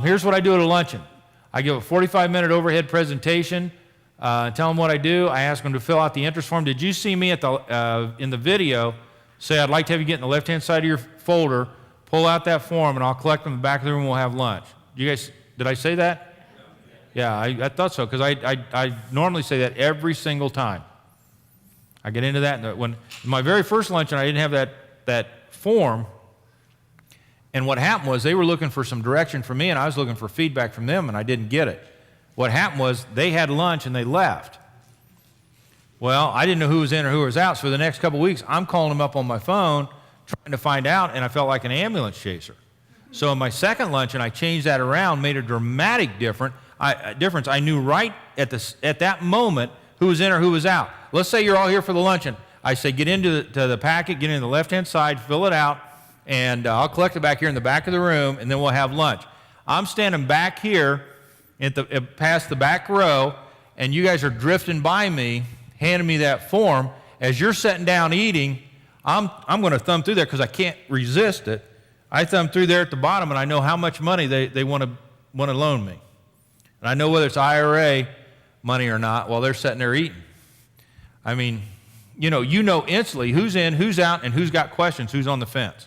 Here's what I do at a luncheon. I give a 45-minute overhead presentation, tell them what I do. I ask them to fill out the interest form. Did you see me at in the video say, I'd like to have you get in the left-hand side of your folder, pull out that form, and I'll collect them in the back of the room and we'll have lunch. Did I say that? Yeah, I thought so, because I normally say that every single time. I get into that. In my very first luncheon, I didn't have that form. And what happened was they were looking for some direction from me, and I was looking for feedback from them, and I didn't get it. What happened was they had lunch and they left. Well, I didn't know who was in or who was out, so for the next couple of weeks, I'm calling them up on my phone, trying to find out, and I felt like an ambulance chaser. So in my second luncheon, I changed that around, made a dramatic difference. I knew right at that moment who was in or who was out. Let's say you're all here for the luncheon. I say get into the packet, get in the left-hand side, fill it out, and I'll collect it back here in the back of the room, and then we'll have lunch. I'm standing back here past the back row, and you guys are drifting by me, handing me that form. As you're sitting down eating, I'm going to thumb through there because I can't resist it. I thumb through there at the bottom, and I know how much money they want to loan me. And I know whether it's IRA money or not while they're sitting there eating. I mean, you know instantly who's in, who's out, and who's got questions, who's on the fence.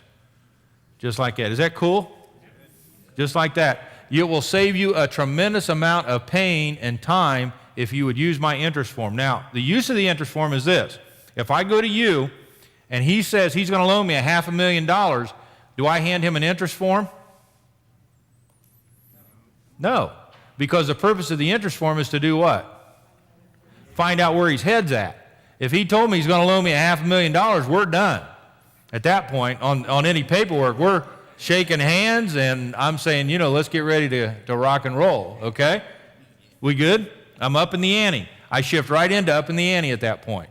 Just like that. Is that cool? Just like that. It will save you a tremendous amount of pain and time if you would use my interest form. Now, the use of the interest form is this. If I go to you and he says he's going to loan me $500,000, do I hand him an interest form? No. Because the purpose of the interest form is to do what? Find out where his head's at. If he told me he's going to loan me $500,000, we're done. At that point, on any paperwork, we're shaking hands, and I'm saying, let's get ready to rock and roll, okay? We good? I'm up in the ante. I shift right into up in the ante at that point.